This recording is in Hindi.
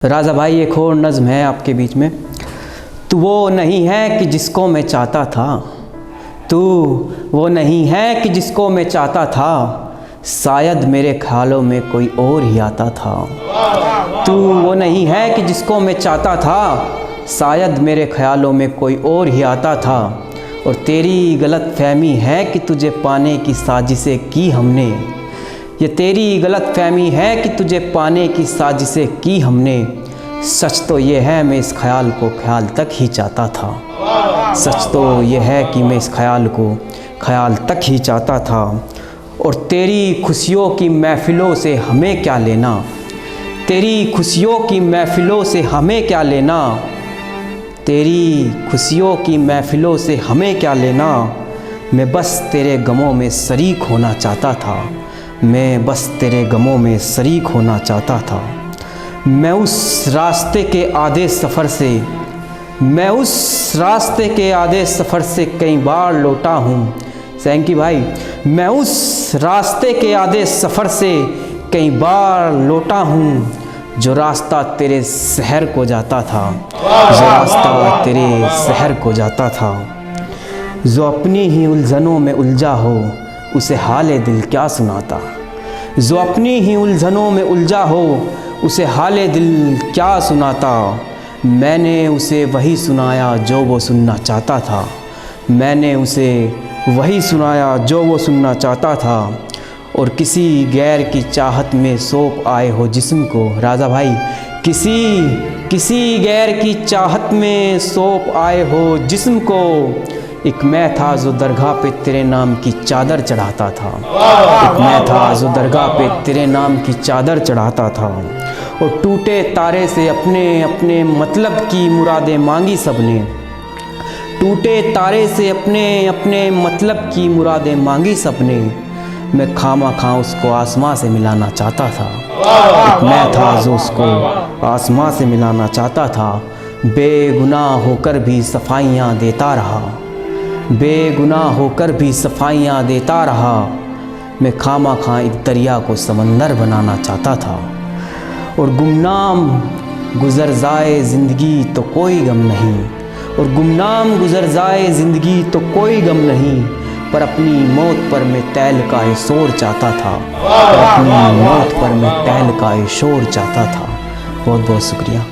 राजा भाई एक और नज़्म है आपके बीच में। तू वो नहीं है कि जिसको मैं चाहता था, तू वो नहीं है कि जिसको मैं चाहता था, शायद मेरे ख्यालों में कोई और ही आता था। तू वो नहीं है कि जिसको मैं चाहता था, शायद मेरे ख्यालों में कोई और ही आता था। और तेरी गलत फहमी है कि तुझे पाने की साजिशें की हमने, ये तेरी गलत फहमी है कि तुझे पाने की साजिशें की हमने। सच तो ये है मैं इस ख्याल को ख्याल तक ही चाहता था, सच तो ये है कि मैं इस ख्याल को ख्याल तक ही चाहता था। और तेरी खुशियों की महफ़िलों से हमें क्या लेना, तेरी खुशियों की महफ़िलों से हमें क्या लेना, तेरी खुशियों की महफ़िलों से हमें क्या लेना। मैं बस तेरे गमों में शरीक होना चाहता था, मैं बस तेरे गमों में शरीक होना चाहता था। मैं उस रास्ते के आधे सफ़र से, मैं उस रास्ते के आधे सफ़र से कई बार लौटा हूँ। सैंकी भाई, मैं उस रास्ते के आधे सफ़र से कई बार लौटा हूँ, जो रास्ता तेरे शहर को जाता था, जो रास्ता तेरे शहर को जाता था। जो अपनी ही उलझनों में उलझा हो, उसे हाले दिल क्या सुनाता, जो अपनी ही उलझनों में उलझा हो, उसे हाले दिल क्या सुनाता। मैंने उसे वही सुनाया जो वो सुनना चाहता था, मैंने उसे वही सुनाया जो वो सुनना चाहता था। और किसी गैर की चाहत में सौंप आए हो जिस्म को, राजा भाई, किसी गैर की चाहत में सौंप आए हो जिस्म को। एक मैं था जो दरगाह पे तेरे नाम की चादर चढ़ाता था, एक मैं था जो दरगाह पे तेरे नाम की चादर चढ़ाता था। और टूटे तारे से अपने अपने मतलब की मुरादें मांगी सबने, टूटे तारे से अपने अपने मतलब की मुरादें मांगी सबने। मैं खामा खां उसको आसमां से मिलाना चाहता था, एक मैं था जो उसको आसमां से मिलाना चाहता था। बेगुनाह होकर भी सफाइयाँ देता रहा, बेगुनाह होकर भी सफाइयाँ देता रहा। मैं खामा खां एक दरिया को समंदर बनाना चाहता था। और गुमनाम गुज़र जाए ज़िंदगी तो कोई गम नहीं, और गुमनाम गुज़र जाए ज़िंदगी तो कोई गम नहीं। पर अपनी मौत पर मैं तैल का ये शोर चाहता था, पर अपनी मौत पर मैं तैल का ये शोर चाहता था। बहुत बहुत शुक्रिया।